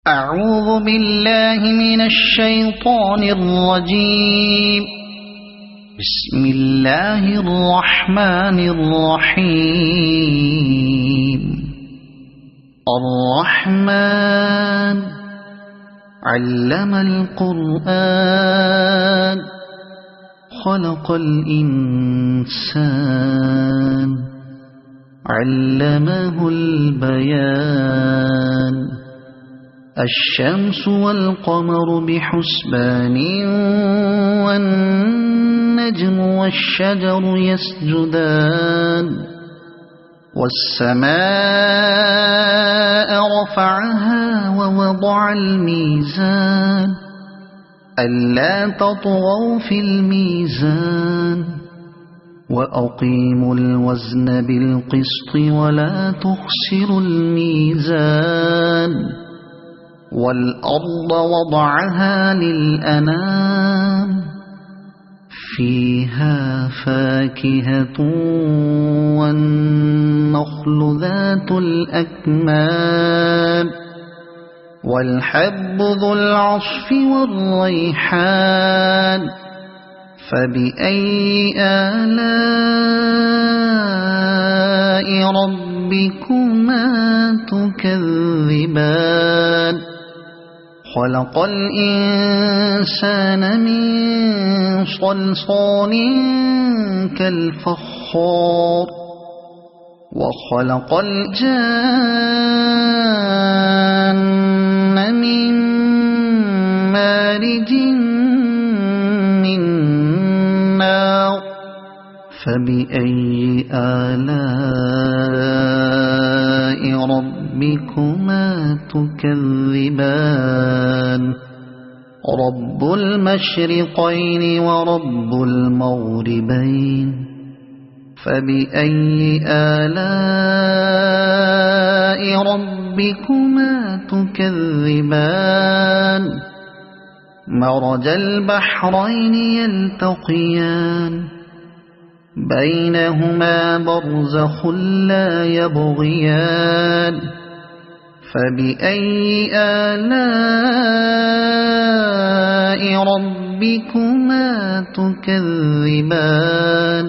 أعوذ بالله من الشيطان الرجيم. بسم الله الرحمن الرحيم. الرحمن علم القرآن خلق الإنسان علمه البيان. الشمس والقمر بحسبان والنجم والشجر يسجدان. والسماء رفعها ووضع الميزان ألا تطغوا في الميزان وأقيموا الوزن بالقسط ولا تخسروا الميزان. والأرض وضعها للأنام فيها فاكهة والنخل ذات الأكمام والحب ذو العصف والريحان. فبأي آلاء ربكما تكذبان. خلق الإنسان من صلصال كالفخار وخلق الجان من مارج من نار. فبأي آلاء ربكما تكذبان. رب المشرقين ورب المغربين. فبأي آلاء ربكما تكذبان. مرج البحرين يلتقيان بينهما برزخ لا يبغيان. فبأي آلاء ربكما تكذبان.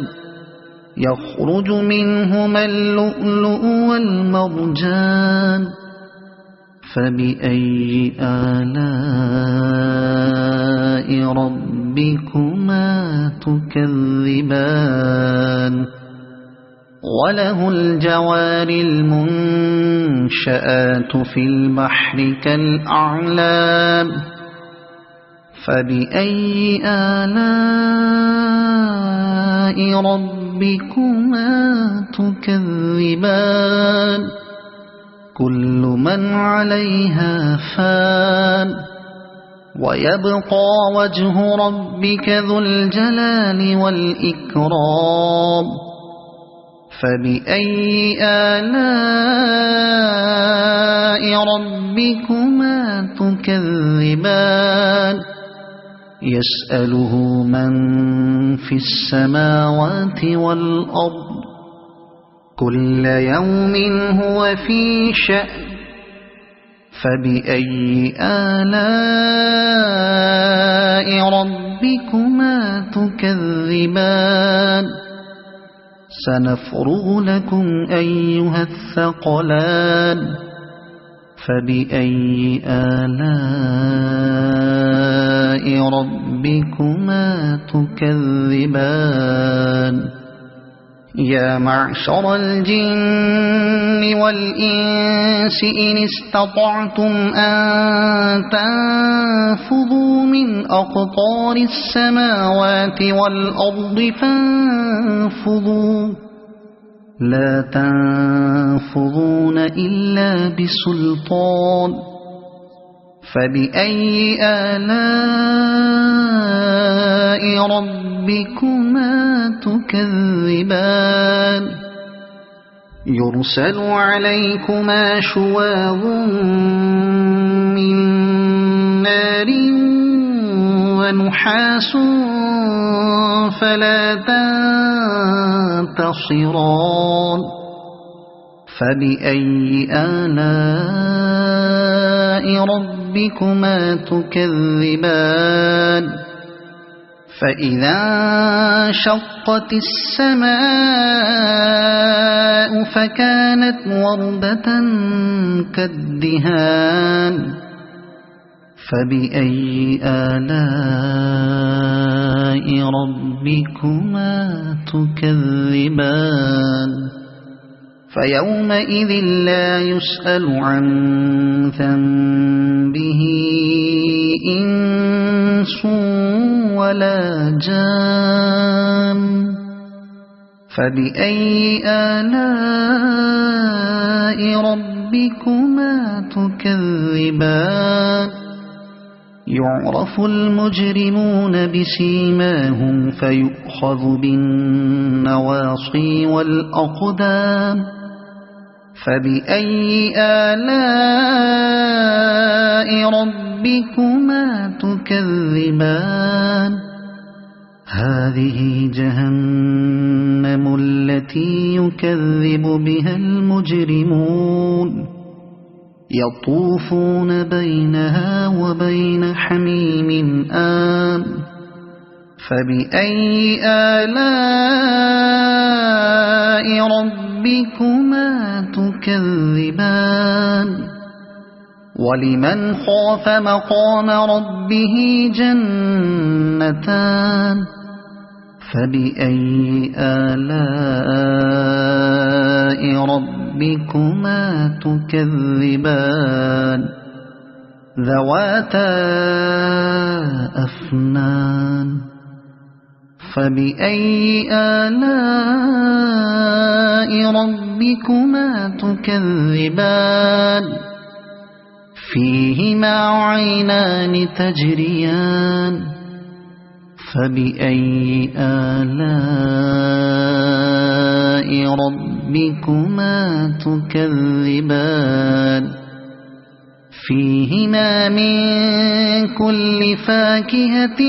يخرج منهما اللؤلؤ والمرجان. فبأي آلاء ربكما تكذبان. وله الجوار المنشآت في البحر كالأعلام. فبأي آلاء ربكما تكذبان. كل من عليها فان ويبقى وجه ربك ذو الجلال والإكرام. فبأي آلاء ربكما تكذبان. يسأله من في السماوات والأرض كل يوم هو في شأن. فبأي آلاء ربكما تكذبان. سنفرغ لكم أيها الثقلان. فبأي آلاء ربكما تكذبان. يا معشر الجن والإنس إن استطعتم أن تنفذوا من أقطار السماوات والأرض فانفذوا لا تنفذون إلا بسلطان. فبأي آلاء ربكما تكذبان. يرسل عليكما شواظ من نار ونحاس فلا تنتصران. فبأي آلاء ربكما تكذبان فإذا انشقت السماء فكانت وردة كالدهان فبأي آلاء ربكما تكذبان فيومئذ لا يسأل عن ذنبه إنس ولا جان فبأي آلاء ربكما تكذبان يعرف المجرمون بسيماهم فيؤخذ بالنواصي والأقدام فبأي آلاء ربكما تكذبان هذه جهنم التي يكذب بها المجرمون يطوفون بينها وبين حميم آن فبأي آلاء ربكما تكذبان ولمن خاف مقام ربه جنتان فبأي آلاء ربكما تكذبان ذواتا أفنان فبأي آلاء ربكما تكذبان فيهما عينان تجريان فبأي آلاء ربكما تكذبان فيهما من كل فاكهة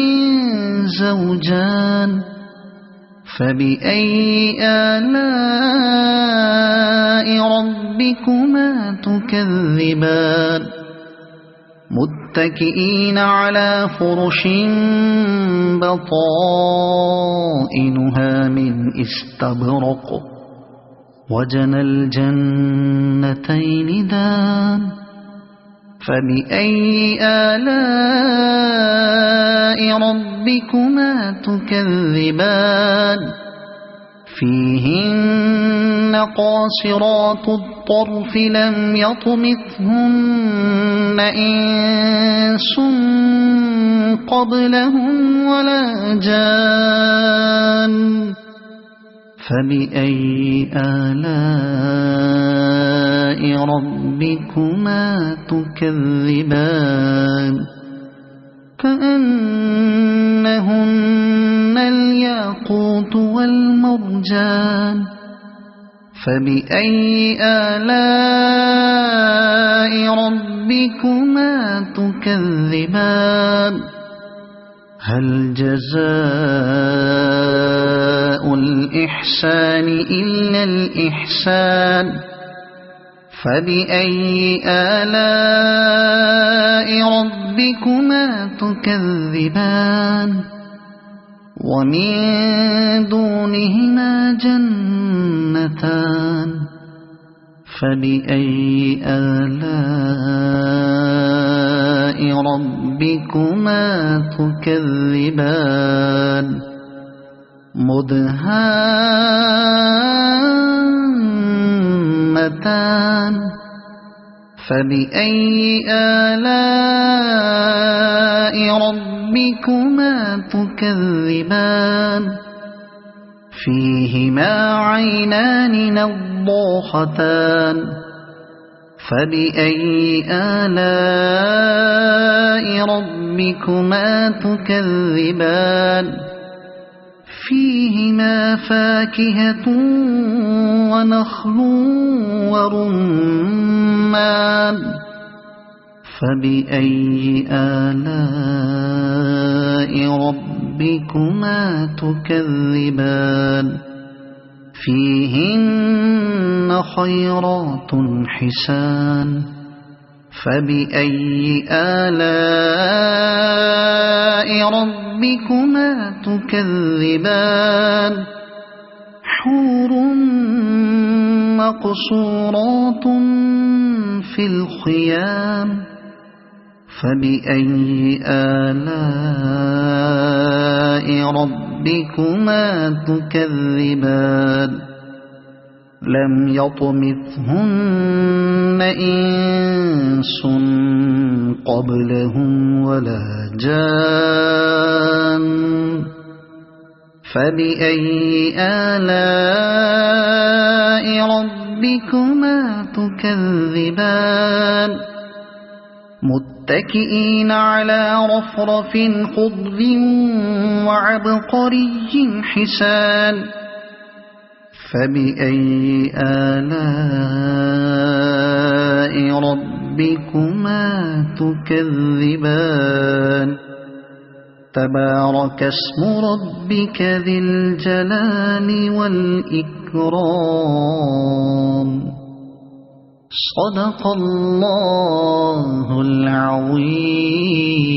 زوجان فبأي آلاء ربكما تكذبان متكئين على فرش بطائنها من استبرق وجنى الجنتين دان فبأي آلاء ربكما تكذبان فيهن قاصرات الطرف لم يطمثهن إنس قبلهم ولا جان فبأي آلاء ربكما تكذبان كأنهن الياقوت والمرجان فبأي آلاء ربكما تكذبان هل جزاء الإحسان إلا الإحسان فبأي آلاء ربكما تكذبان ومن دونهما جنتان فبأي آلاء ربكما تكذبان مدهامتان فبأي آلاء ربكما تكذبان فيهما عينان نضاختان فبأي آلاء ربكما تكذبان فيهما فاكهة ونخل ورمان فبأي آلاء ربكما تكذبان فيهن خيرات حسان فبأي آلاء ربكما تكذبان حور مقصورات في الخيام فبأي آلاء ربكما تكذبان لم يطمثهن إنس قبلهم ولا جان فبأي آلاء ربكما تكذبان متكئين على رفرف خضر وعبقري حسان فبأي آلاء ربكما تكذبان تبارك اسم ربك ذي الجلال والإكرام صدق الله العظيم.